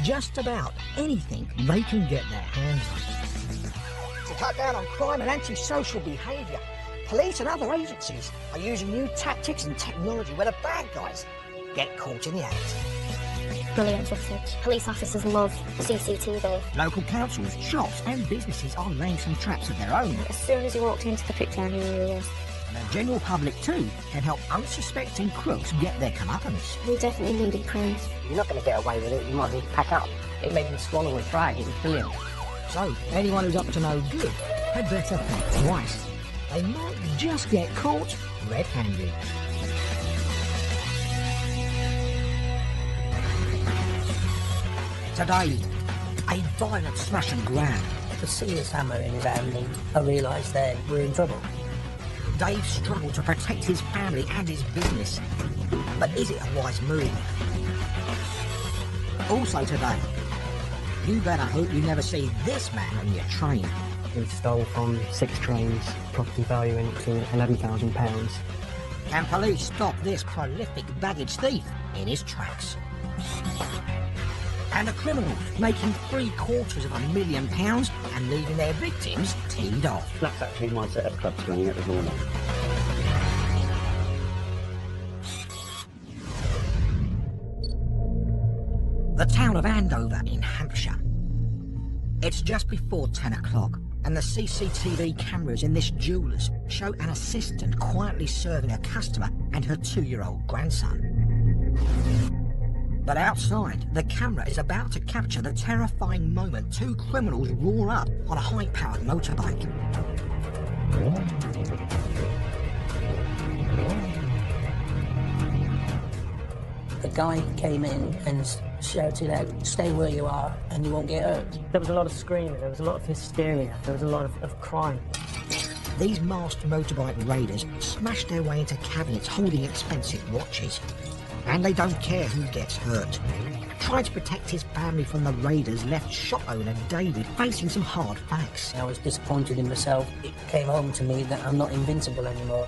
just about anything they can get their hands on. To cut down on crime and antisocial behaviour, police and other agencies are using new tactics and technology where the bad guys get caught in the act. Brilliant footage. Police officers love CCTV. Local councils, shops and businesses are laying some traps of their own. As soon as he walked into the picture, I knew who he was. And the general public too can help unsuspecting crooks get their comeuppance. We definitely needed proof. You're not going to get away with it, you might need to pack up. It made them swallow a pride, it was brilliant. So, anyone who's up to no good had better think twice. They might just get caught red-handed. Today, a violent smash and grab. To see his hammer in his hand, and I realised then we're in trouble. Dave struggled to protect his family and his business. But is it a wise move? Also today, you better hope you never see this man on your train. He stole from 6 trains, property valuing to £11,000. Can police stop this prolific baggage thief in his tracks? And a criminal making £750,000 and leaving their victims teed off. That's actually my set of clubs running at the corner. The town of Andover in Hampshire. It's just before 10 o'clock and the CCTV cameras in this jeweller's show an assistant quietly serving a customer and her 2-year-old grandson. But outside, the camera is about to capture the terrifying moment 2 criminals roar up on a high-powered motorbike. The guy came in and shouted out, "Stay where you are and you won't get hurt." There was a lot of screaming, there was a lot of hysteria, there was a lot of crime. These masked motorbike raiders smash their way into cabinets holding expensive watches. And they don't care who gets hurt. Trying to protect his family from the raiders left shop owner David facing some hard facts. I was disappointed in myself. It came home to me that I'm not invincible anymore.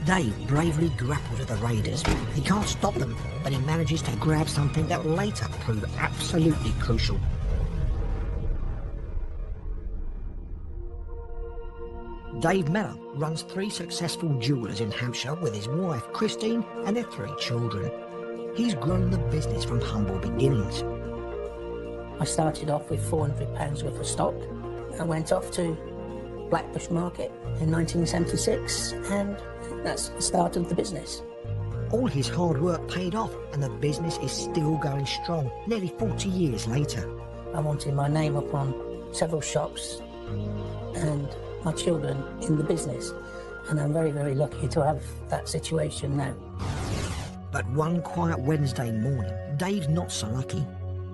Dave bravely grappled with the raiders. He can't stop them, but he manages to grab something that will later prove absolutely crucial. Dave Mellor runs 3 successful jewellers in Hampshire with his wife Christine and their 3 children. He's grown the business from humble beginnings. I started off with £400 worth of stock. I went off to Blackbush Market in 1976, and that's the start of the business. All his hard work paid off, and the business is still going strong, nearly 40 years later. I wanted my name up on several shops and my children in the business, and I'm very, very lucky to have that situation now. But one quiet Wednesday morning, Dave's not so lucky.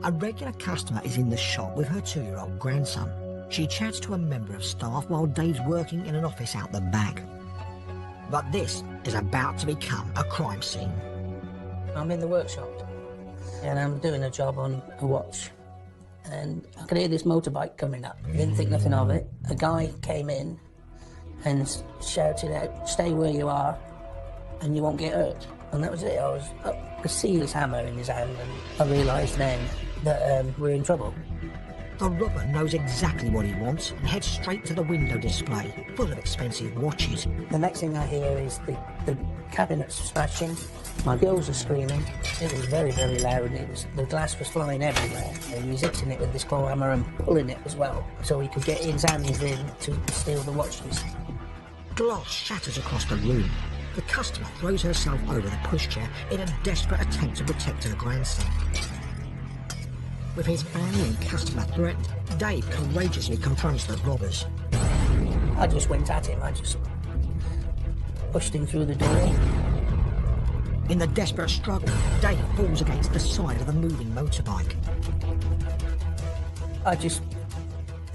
A regular customer is in the shop with her 2-year-old grandson. She chats to a member of staff while Dave's working in an office out the back. But this is about to become a crime scene. I'm in the workshop and I'm doing a job on a watch, and I could hear this motorbike coming up. I didn't think nothing of it. A guy came in and shouted out, "Stay where you are and you won't get hurt." And that was it. I was up to see his hammer in his hand, and I realised then that we're in trouble. The robber knows exactly what he wants and heads straight to the window display, full of expensive watches. The next thing I hear is the cabinets smashing. My girls are screaming. It was very, very loud. The glass was flying everywhere. And he was hitting it with this claw hammer and pulling it as well, so he could get his hands in to steal the watches. Glass shatters across the room. The customer throws herself over the pushchair in a desperate attempt to protect her grandson. With his family and customer threatened, Dave courageously confronts the robbers. I just went at him. I just pushed him through the door. In the desperate struggle, Dave falls against the side of the moving motorbike. I just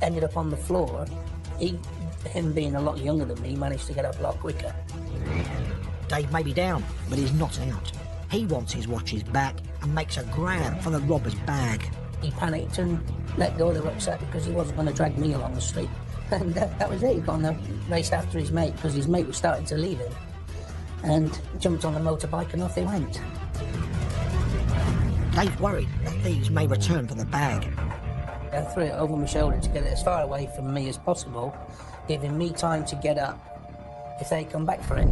ended up on the floor. Him being a lot younger than me, managed to get up a lot quicker. Dave may be down, but he's not out. He wants his watches back and makes a grab for the robber's bag. He panicked and let go of the rucksack because he wasn't going to drag me along the street. And that was it. He got on the raced after his mate because his mate was starting to leave him, and jumped on the motorbike and off they went. Dave's worried that thieves may return for the bag. I threw it over my shoulder to get it as far away from me as possible, giving me time to get up if they come back for it.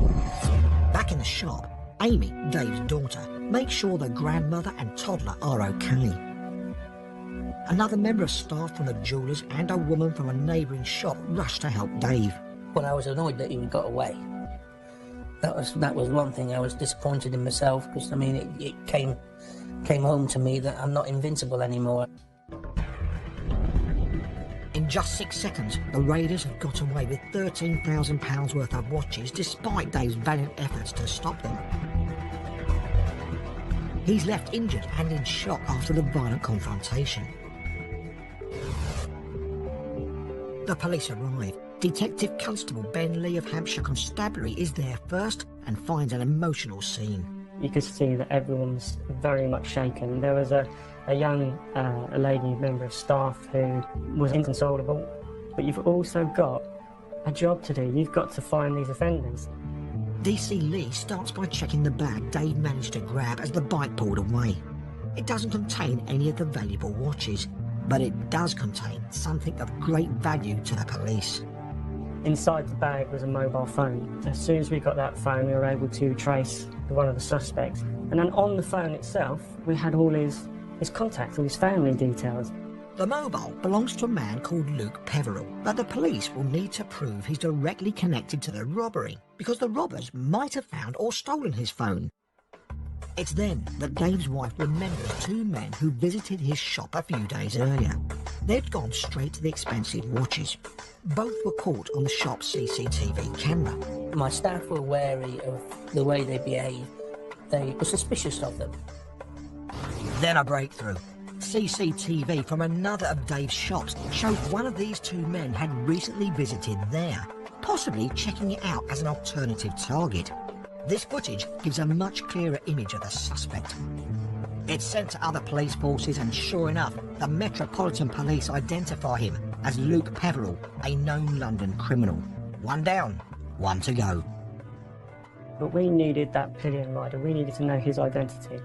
Back in the shop, Amy, Dave's daughter, makes sure the grandmother and toddler are okay. Another member of staff from the jewellers and a woman from a neighbouring shop rushed to help Dave. Well, I was annoyed that he got away. That was one thing. I was disappointed in myself because, I mean, it came home to me that I'm not invincible anymore. In just 6 seconds, the raiders have got away with £13,000 worth of watches despite Dave's valiant efforts to stop them. He's left injured and in shock after the violent confrontation. The police arrive. Detective Constable Ben Lee of Hampshire Constabulary is there first and finds an emotional scene. You could see that everyone's very much shaken. There was a young lady member of staff who was inconsolable, but you've also got a job to do. You've got to find these offenders. DC Lee starts by checking the bag Dave managed to grab as the bike pulled away. It doesn't contain any of the valuable watches, but it does contain something of great value to the police. Inside the bag was a mobile phone. As soon as we got that phone, we were able to trace one of the suspects. And then on the phone itself, we had all his contacts, all his family details. The mobile belongs to a man called Luke Peveril, but the police will need to prove he's directly connected to the robbery, because the robbers might have found or stolen his phone. It's then that Dave's wife remembers two men who visited his shop a few days earlier. They'd gone straight to the expensive watches. Both were caught on the shop's CCTV camera. My staff were wary of the way they behaved. They were suspicious of them. Then a breakthrough. CCTV from another of Dave's shops showed one of these two men had recently visited there, possibly checking it out as an alternative target. This footage gives a much clearer image of the suspect. It's sent to other police forces and sure enough, the Metropolitan Police identify him as Luke Peveril, a known London criminal. One down, one to go. But we needed that pillion rider. We needed to know his identity.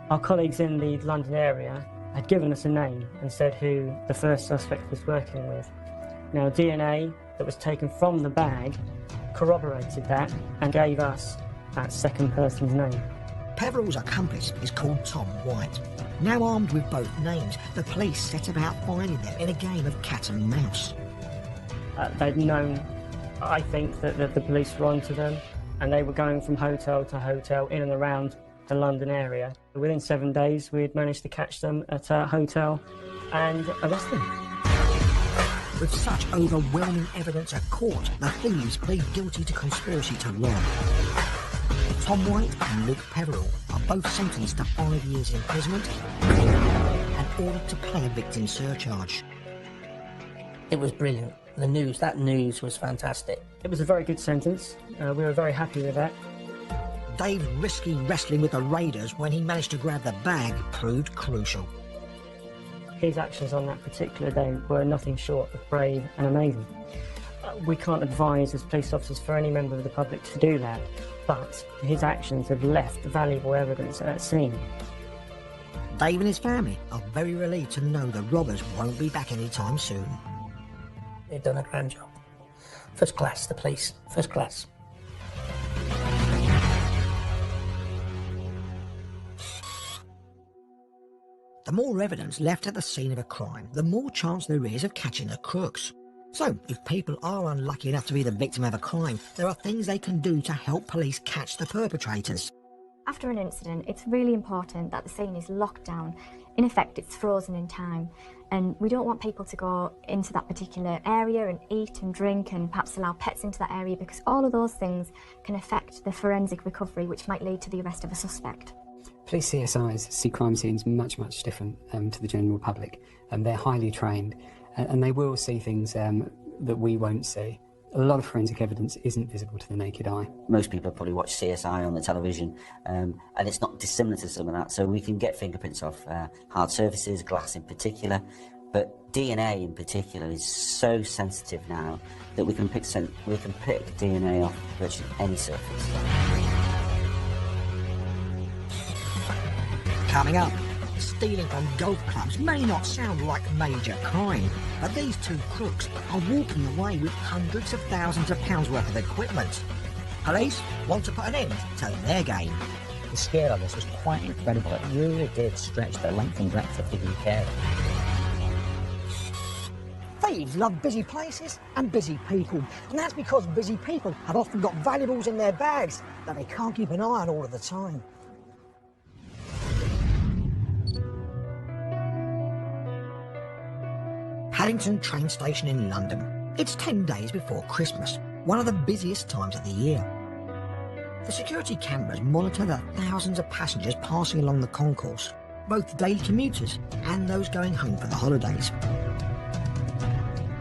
Our colleagues in the London area had given us a name and said who the first suspect was working with. Now, DNA that was taken from the bag corroborated that and gave us that second person's name. Peveril's accomplice is called Tom White. Now armed with both names, the police set about finding them in a game of cat and mouse. They'd known, I think, that the police were onto them, and they were going from hotel to hotel in and around the London area. Within 7 days, we had managed to catch them at a hotel and arrest them. With such overwhelming evidence at court, the thieves plead guilty to conspiracy to rob. Tom White and Luke Peveril are both sentenced to 5 years imprisonment and ordered to pay a victim surcharge. It was brilliant. That news was fantastic. It was a very good sentence. We were very happy with that. Dave's risky wrestling with the raiders when he managed to grab the bag proved crucial. His actions on that particular day were nothing short of brave and amazing. We can't advise as police officers for any member of the public to do that, but his actions have left valuable evidence at scene. Dave and his family are very relieved to know the robbers won't be back anytime soon. They've done a grand job. First class, the police. First class. The more evidence left at the scene of a crime, the more chance there is of catching the crooks. So, if people are unlucky enough to be the victim of a crime, there are things they can do to help police catch the perpetrators. After an incident, it's really important that the scene is locked down. In effect, it's frozen in time. And we don't want people to go into that particular area and eat and drink and perhaps allow pets into that area, because all of those things can affect the forensic recovery, which might lead to the arrest of a suspect. Police CSIs see crime scenes much different to the general public. They're highly trained and they will see things that we won't see. A lot of forensic evidence isn't visible to the naked eye. Most people probably watch CSI on the television, and it's not dissimilar to some of that. So we can get fingerprints off hard surfaces, glass in particular, but DNA in particular is so sensitive now that we can pick DNA off virtually any surface. Coming up, stealing from golf clubs may not sound like major crime, but these two crooks are walking away with hundreds of thousands of pounds worth of equipment. Police want to put an end to their game. The scale of this was quite incredible. It really did stretch the length and breadth of the UK. Thieves love busy places and busy people, and that's because busy people have often got valuables in their bags that they can't keep an eye on all of the time. Paddington train station in London. It's 10 days before Christmas, one of the busiest times of the year. The security cameras monitor the thousands of passengers passing along the concourse, both daily commuters and those going home for the holidays.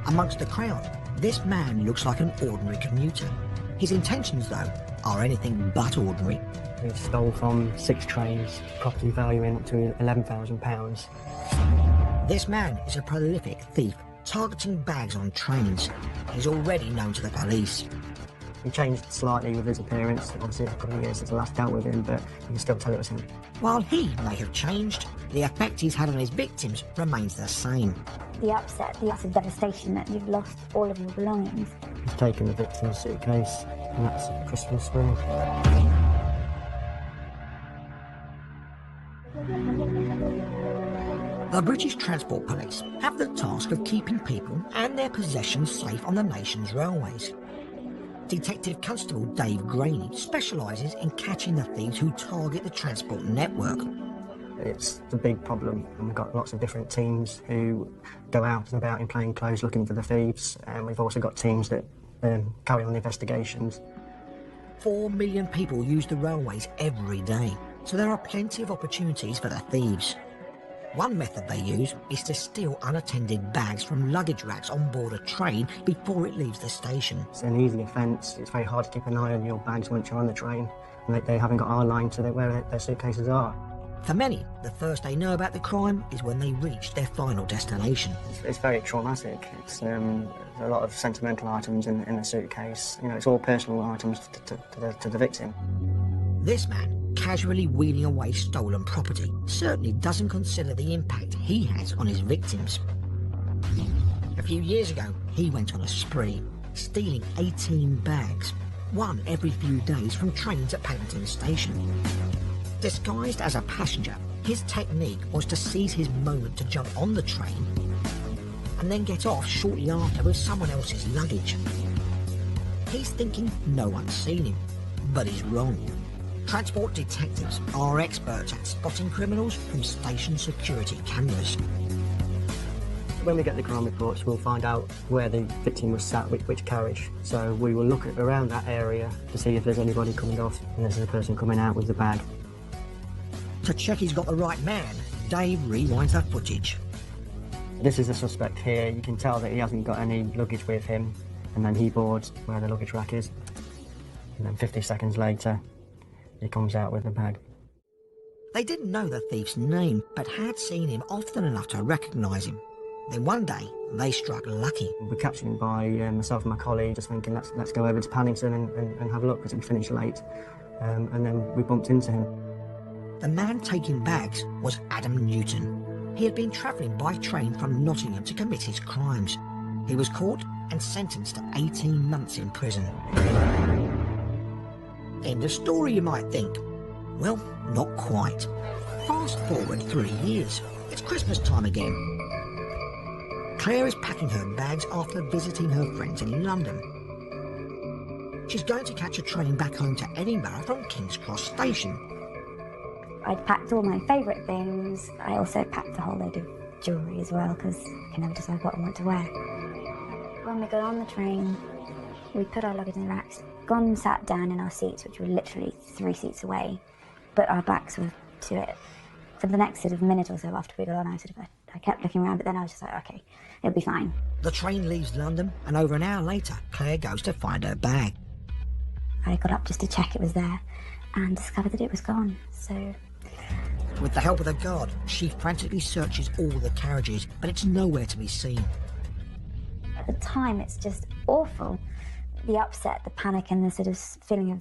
Amongst the crowd, this man looks like an ordinary commuter. His intentions, though, are anything but ordinary. We stole from 6 trains, property valuing up to £11,000. This man is a prolific thief, targeting bags on trains. He's already known to the police. He changed slightly with his appearance. Obviously, it's a couple of years since I last dealt with him, but you can still tell it was him. While he may have changed, the effect he's had on his victims remains the same. The upset, the utter devastation that you've lost all of your belongings. He's taken the victim's suitcase, and that's a Christmas ring. The British Transport Police have the task of keeping people and their possessions safe on the nation's railways. Detective Constable Dave Graney specialises in catching the thieves who target the transport network. It's the big problem, and we've got lots of different teams who go out and about in plain clothes looking for the thieves, and we've also got teams that carry on investigations. 4 million people use the railways every day, so there are plenty of opportunities for the thieves. One method they use is to steal unattended bags from luggage racks on board a train before it leaves the station. It's an easy offence. It's very hard to keep an eye on your bags once you're on the train, and they haven't got eye line to where their suitcases are. For many, the first they know about the crime is when they reach their final destination. It's very traumatic. It's a lot of sentimental items in the suitcase. You know, it's all personal items to the victim. This man, casually wheeling away stolen property, certainly doesn't consider the impact he has on his victims. A few years ago, he went on a spree, stealing 18 bags, one every few days from trains at Paddington Station. Disguised as a passenger, his technique was to seize his moment to jump on the train and then get off shortly after with someone else's luggage. He's thinking no one's seen him, but he's wrong. Transport detectives are experts at spotting criminals from station security cameras. When we get the crime reports, we'll find out where the victim was sat, which carriage. So we will look around that area to see if there's anybody coming off, and there's a person coming out with the bag. To check he's got the right man, Dave rewinds the footage. This is the suspect here. You can tell that he hasn't got any luggage with him, and then he boards where the luggage rack is. And then 50 seconds later, he comes out with the bag. They didn't know the thief's name, but had seen him often enough to recognise him. Then one day, they struck lucky. We were captured him by myself and my colleague, just thinking, let's go over to Paddington and have a look, because we finished late. And then we bumped into him. The man taking bags was Adam Newton. He had been travelling by train from Nottingham to commit his crimes. He was caught and sentenced to 18 months in prison. End of story, you might think. Well, not quite. Fast forward 3 years. It's Christmas time again. Claire is packing her bags after visiting her friends in London. She's going to catch a train back home to Edinburgh from King's Cross Station. I'd packed all my favourite things. I also packed a whole load of jewellery as well, because I can never decide what I want to wear. When we got on the train, we put our luggage in the racks, gone and sat down in our seats, which were literally 3 seats away, but our backs were to it. For the next sort of minute or so after we got on, I kept looking around, but then I was just like, okay, it'll be fine. The train leaves London, and over an hour later, Claire goes to find her bag. I got up just to check it was there, and discovered that it was gone, so... With the help of the guard, she frantically searches all the carriages, but it's nowhere to be seen. At the time, it's just awful. The upset, the panic, and the sort of feeling of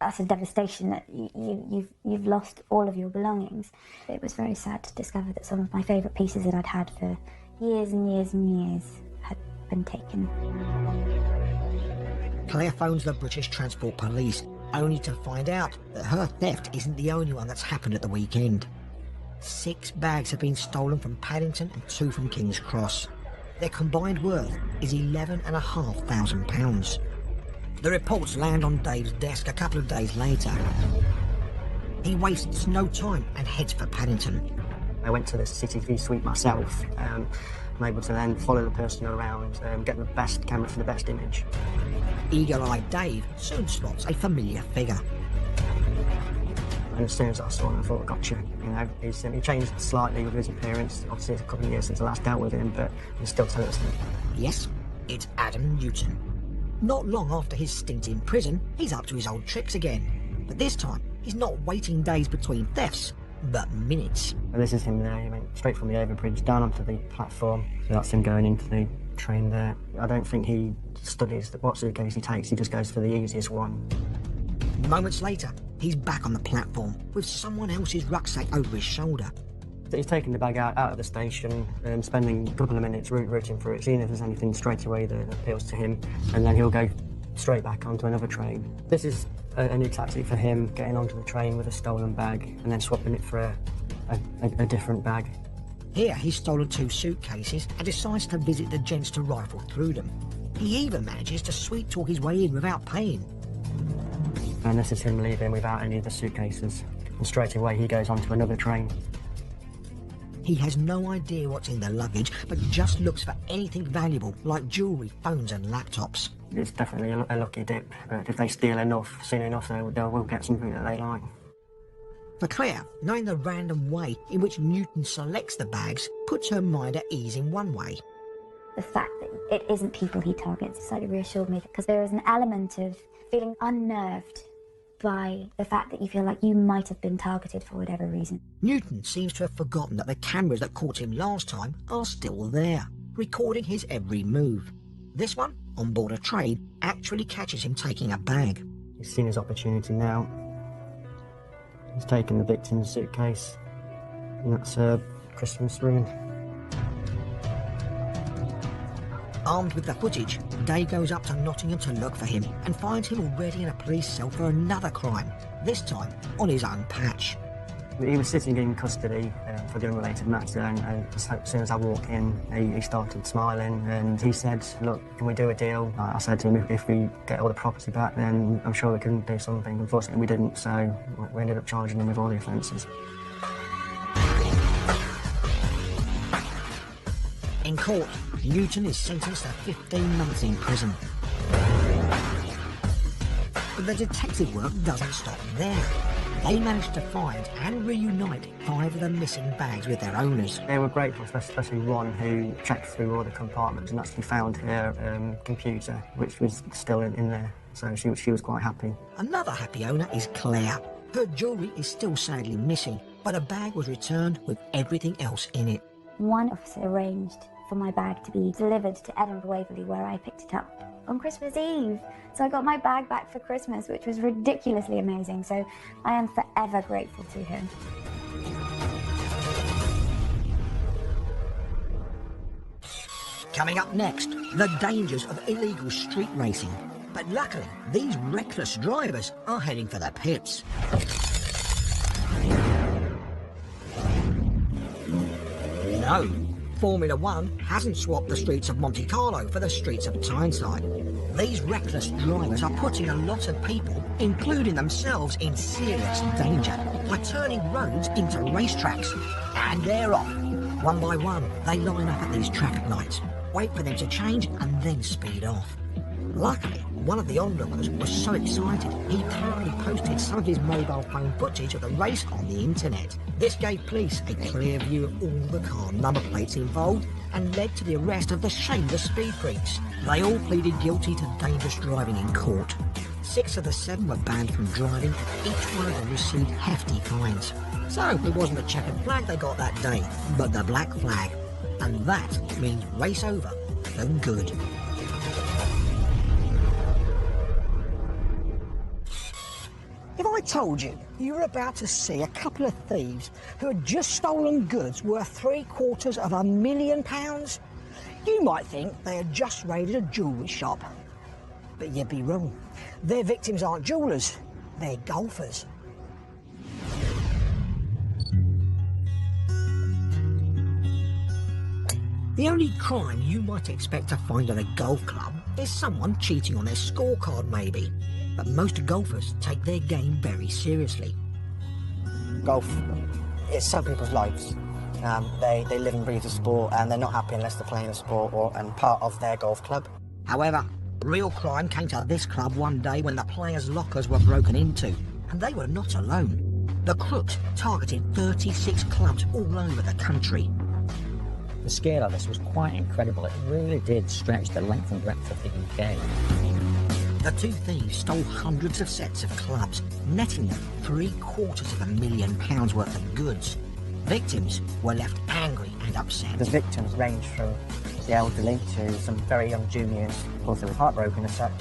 that's a devastation that you've lost all of your belongings. It was very sad to discover that some of my favourite pieces that I'd had for years and years and years had been taken. Claire phones the British Transport Police, only to find out that her theft isn't the only one that's happened at the weekend. 6 bags have been stolen from Paddington and 2 from King's Cross. Their combined worth is £11,500. The reports land on Dave's desk a couple of days later. He wastes no time and heads for Paddington. I went to the CCTV suite myself. I'm able to then follow the person around, get the best camera for the best image. Eagle-eyed Dave soon spots a familiar figure. And as soon as I saw him, I thought, gotcha. You know, he changed slightly with his appearance. Obviously, it's a couple of years since I last dealt with him, but he still tells us. Yes, it's Adam Newton. Not long after his stint in prison, he's up to his old tricks again. But this time, he's not waiting days between thefts, but minutes. And this is him there. He went straight from the overbridge down onto the platform. So that's him going into the train there. I don't think he studies what suitcase he takes. He just goes for the easiest one. Moments later, he's back on the platform with someone else's rucksack over his shoulder. He's taking the bag out of the station and spending a couple of minutes rooting through it, seeing if there's anything straight away that appeals to him, and then he'll go straight back onto another train. This is a new tactic for him, getting onto the train with a stolen bag and then swapping it for a different bag. Here, he's stolen 2 suitcases and decides to visit the gents to rifle through them. He even manages to sweet-talk his way in without paying. And this is him leaving without any of the suitcases. And straight away, he goes onto another train. He has no idea what's in the luggage, but just looks for anything valuable, like jewellery, phones and laptops. It's definitely a lucky dip, but if they steal enough, soon enough, they will get something that they like. For Claire, knowing the random way in which Newton selects the bags puts her mind at ease in one way. The fact that it isn't people he targets slightly reassured me, because there is an element of feeling unnerved by the fact that you feel like you might have been targeted for whatever reason. Newton seems to have forgotten that the cameras that caught him last time are still there, recording his every move. This one, on board a train, actually catches him taking a bag. He's seen his opportunity now. He's taken the victim's suitcase, and that's a Christmas ribbon. Armed with the footage, Dave goes up to Nottingham to look for him and finds him already in a police cell for another crime, this time on his own patch. He was sitting in custody for the unrelated matter, and as soon as I walked in, he started smiling and he said, look, can we do a deal? I said to him, if we get all the property back, then I'm sure we can do something. Unfortunately, we didn't, so we ended up charging him with all the offences. In court, Newton is sentenced to 15 months in prison. But the detective work doesn't stop there. They managed to find and reunite 5 of the missing bags with their owners. They were grateful, especially one who checked through all the compartments and actually found her computer, which was still in there. So she was quite happy. Another happy owner is Claire. Her jewellery is still sadly missing, but a bag was returned with everything else in it. One officer arranged for my bag to be delivered to Edinburgh Waverley, where I picked it up on Christmas Eve. So I got my bag back for Christmas, which was ridiculously amazing. So I am forever grateful to him. Coming up next, the dangers of illegal street racing. But luckily, these reckless drivers are heading for the pits. No, Formula One hasn't swapped the streets of Monte Carlo for the streets of Tyneside. These reckless drivers are putting a lot of people, including themselves, in serious danger by turning roads into racetracks. And they're off. One by one, they line up at these traffic lights, wait for them to change and then speed off. Luckily, one of the onlookers was so excited, he proudly posted some of his mobile phone footage of the race on the internet. This gave police a clear view of all the car number plates involved and led to the arrest of the shameless speed freaks. They all pleaded guilty to dangerous driving in court. 6 of the 7 were banned from driving, each one of them received hefty fines. So it wasn't a checkered flag they got that day, but the black flag. And that means race over for good. I told you, you were about to see a couple of thieves who had just stolen goods worth £750,000. You might think they had just raided a jewellery shop. But you'd be wrong. Their victims aren't jewellers, they're golfers. The only crime you might expect to find at a golf club is someone cheating on their scorecard, maybe. But most golfers take their game very seriously. Golf, it's some people's lives. They live and breathe the sport, and they're not happy unless they're playing the sport and part of their golf club. However, real crime came to this club one day when the players' lockers were broken into, and they were not alone. The crooks targeted 36 clubs all over the country. The scale of this was quite incredible. It really did stretch the length and breadth of the UK. The two thieves stole hundreds of sets of clubs, netting them £750,000 worth of goods. Victims were left angry and upset. The victims ranged from the elderly to some very young juniors. Of course, they were heartbroken as such,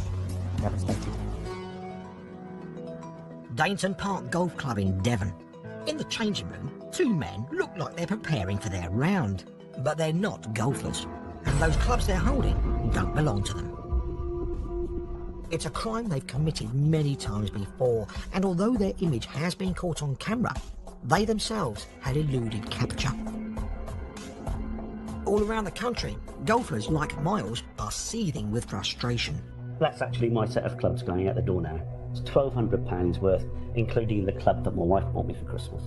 devastated. Dainton Park Golf Club in Devon. In the changing room, two men look like they're preparing for their round, but they're not golfers, and those clubs they're holding don't belong to them. It's a crime they've committed many times before, and although their image has been caught on camera, they themselves had eluded capture. All around the country, golfers like Miles are seething with frustration. That's actually my set of clubs going out the door now. It's £1,200 worth, including the club that my wife bought me for Christmas.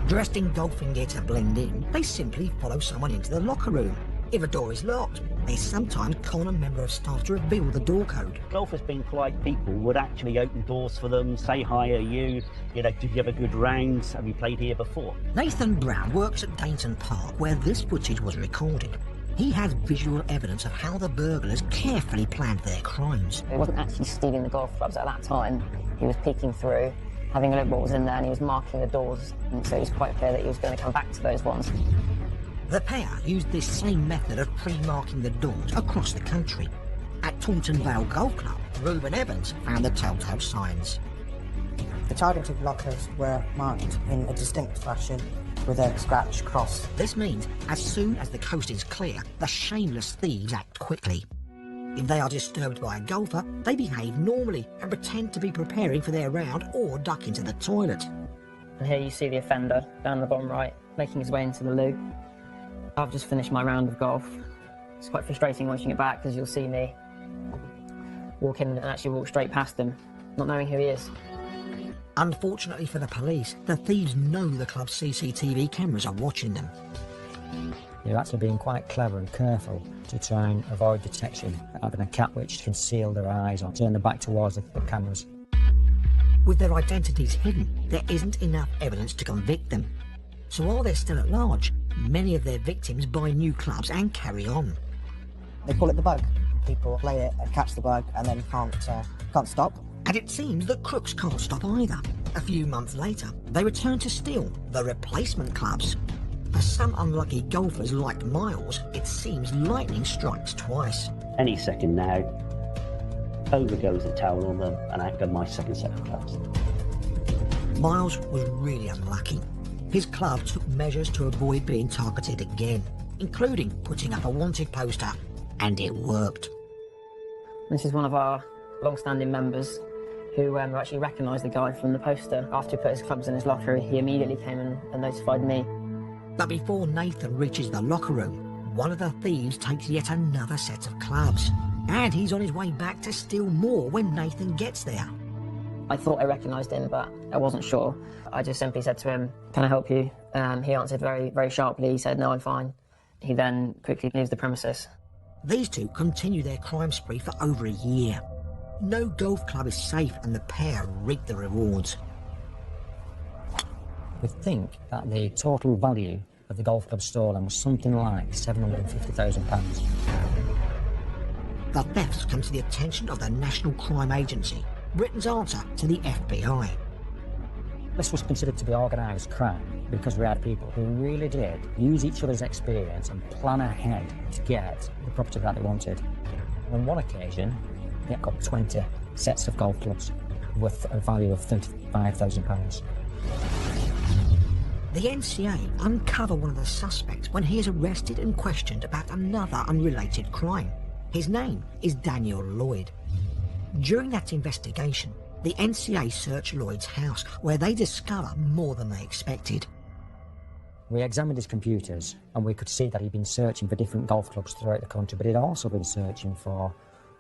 Dressed in golfing gear to blend in, they simply follow someone into the locker room. If a door is locked, they sometimes con a member of staff to reveal the door code. Golfers, being polite people, would actually open doors for them, say hi, are you, did you have a good round, have you played here before? Nathan Brown works at Dainton Park, where this footage was recorded. He has visual evidence of how the burglars carefully planned their crimes. He wasn't actually stealing the golf clubs at that time. He was peeking through, having a look what was in there, and he was marking the doors, and so it was quite clear that he was going to come back to those ones. The pair used this same method of pre-marking the doors across the country. At Taunton Vale Golf Club, Reuben Evans found the telltale signs. The targeted lockers were marked in a distinct fashion with a scratch cross. This means as soon as the coast is clear, the shameless thieves act quickly. If they are disturbed by a golfer, they behave normally and pretend to be preparing for their round or duck into the toilet. And here you see the offender down the bottom right, making his way into the loo. I've just finished my round of golf. It's quite frustrating watching it back because you'll see me walk in and actually walk straight past him, not knowing who he is. Unfortunately for the police, the thieves know the club's CCTV cameras are watching them. They're actually being quite clever and careful to try and avoid detection, having a cat which can seal their eyes or turn their back towards the cameras. With their identities hidden, there isn't enough evidence to convict them. So while they're still at large, many of their victims buy new clubs and carry on. They call it the bug. People play it and catch the bug and then can't stop. And it seems that crooks can't stop either. A few months later, they return to steal the replacement clubs. For some unlucky golfers like Miles, it seems lightning strikes twice. Any second now, over goes the towel on them, and out go my second set of clubs. Miles was really unlucky. His club took measures to avoid being targeted again, including putting up a wanted poster, and it worked. This is one of our long-standing members who actually recognised the guy from the poster. After he put his clubs in his locker, he immediately came and notified me. But before Nathan reaches the locker room, one of the thieves takes yet another set of clubs. And he's on his way back to steal more when Nathan gets there. I thought I recognised him, but I wasn't sure. I just simply said to him, "Can I help you?" He answered very, very sharply. He said, "No, I'm fine." He then quickly leaves the premises. These two continue their crime spree for over a year. No golf club is safe, and the pair reap the rewards. We think that the total value of the golf club stolen was something like £750,000. The thefts come to the attention of the National Crime Agency, Britain's answer to the FBI. This was considered to be organised crime because we had people who really did use each other's experience and plan ahead to get the property that they wanted. On one occasion, they got 20 sets of golf clubs. worth a value of £35,000. The NCA uncover one of the suspects when he is arrested and questioned about another unrelated crime. His name is Daniel Lloyd. During that investigation, the NCA search Lloyd's house, where they discover more than they expected. We examined his computers and we could see that he'd been searching for different golf clubs throughout the country, but he'd also been searching for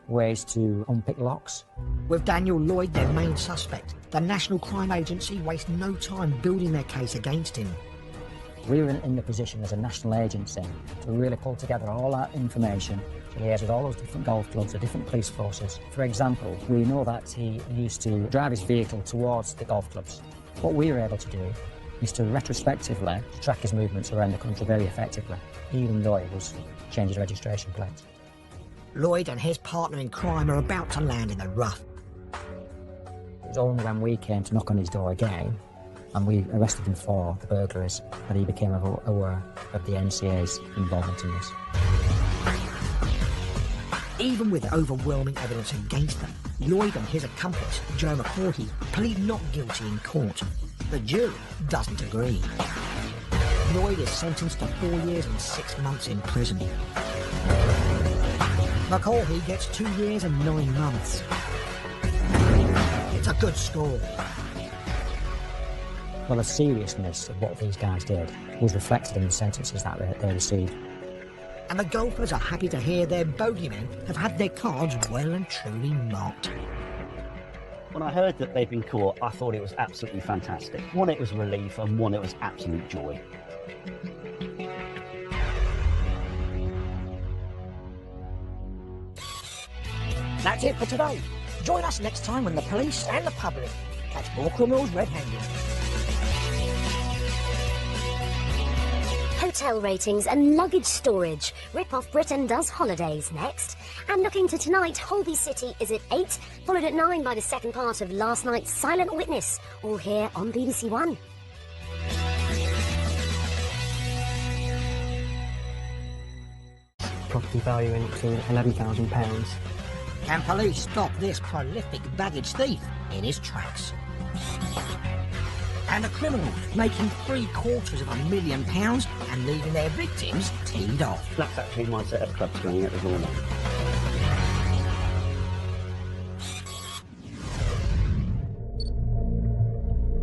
ways to unpick locks. With Daniel Lloyd their main suspect, the National Crime Agency waste no time building their case against him. We were in the position as a national agency to really pull together all that information, to liaise with all those different golf clubs, the different police forces. For example, we know that he used to drive his vehicle towards the golf clubs. What we were able to do is to retrospectively track his movements around the country very effectively, even though he was changing his registration plates. Lloyd and his partner in crime are about to land in the rough. It was only when we came to knock on his door again and we arrested him for the burglaries that he became aware of the NCA's involvement in this. Even with overwhelming evidence against them, Lloyd and his accomplice, Joe McCaughey, plead not guilty in court. The jury doesn't agree. Lloyd is sentenced to 4 years and 6 months in prison. McCaughey gets 2 years and 9 months. It's a good score. Well, the seriousness of what these guys did was reflected in the sentences that they received. And the golfers are happy to hear their bogeymen have had their cards well and truly marked. When I heard that they'd been caught, I thought it was absolutely fantastic. One, it was relief, and one, it was absolute joy. That's it for today. Join us next time when the police and the public catch more criminals red-handed. Hotel ratings and luggage storage. Rip Off Britain does holidays next. And looking to tonight, Holby City is at 8, followed at 9 by the second part of last night's Silent Witness, all here on BBC One. Property valuing to £11,000. Can police stop this prolific baggage thief in his tracks? And the criminals making £750,000 and leaving their victims teed off. That's actually my set of clubs going at the corner.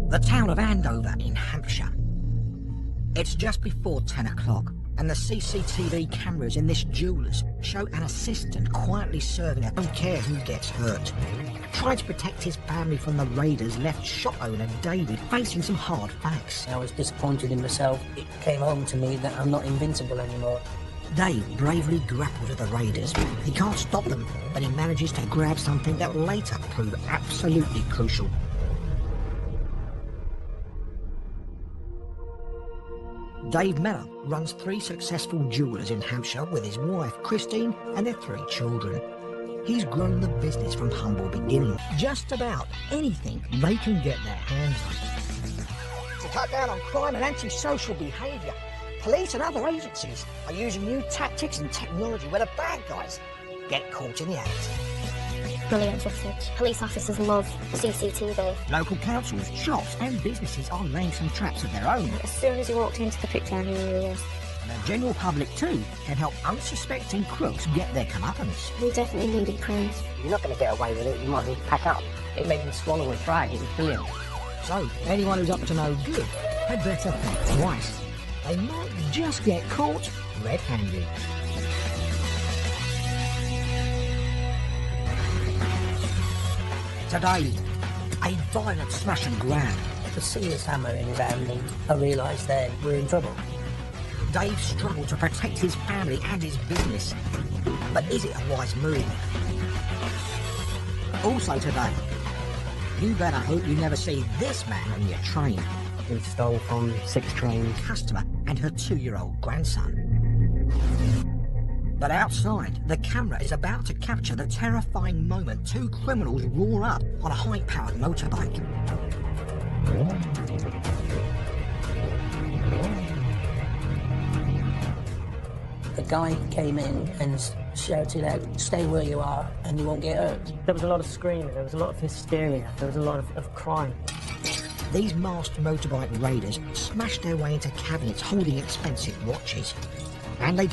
The town of Andover in Hampshire. It's just before 10 o'clock, and the CCTV cameras in this jeweller's show an assistant quietly serving don't care who gets hurt. Trying to protect his family from the raiders left shop owner David facing some hard facts. I was disappointed in myself. It came home to me that I'm not invincible anymore. Dave bravely grapples with the raiders. He can't stop them, but he manages to grab something that will later prove absolutely crucial. Dave Mellor runs 3 successful jewellers in Hampshire with his wife Christine and their 3 children. He's grown the business from humble beginnings. Just about anything they can get their hands on. To cut down on crime and antisocial behaviour, police and other agencies are using new tactics and technology where the bad guys get caught in the act. Brilliant footage. Police officers love CCTV. Local councils, shops and businesses are laying some traps of their own. As soon as you walked into the picture, I knew who he was. And the general public too can help unsuspecting crooks get their comeuppance. We definitely needed prints. You're not going to get away with it, you might as well pack up. It made me swallow with pride, it was brilliant. So, anyone who's up to no good had better think twice. They might just get caught red-handed. Today, a violent smash and grab. To see this hammer in his hand, and I realised then we're in trouble. Dave struggled to protect his family and his business. But is it a wise move? Also today, you better hope you never see this man on your train. He stole from 6 trains. Customer and her 2-year-old grandson. But outside, the camera is about to capture the terrifying moment 2 criminals roar up on a high-powered motorbike. a guy came in and shouted out, "Stay where you are and you won't get hurt." There was a lot of screaming, there was a lot of hysteria, there was a lot of crying. These masked motorbike raiders smashed their way into cabinets holding expensive watches. And they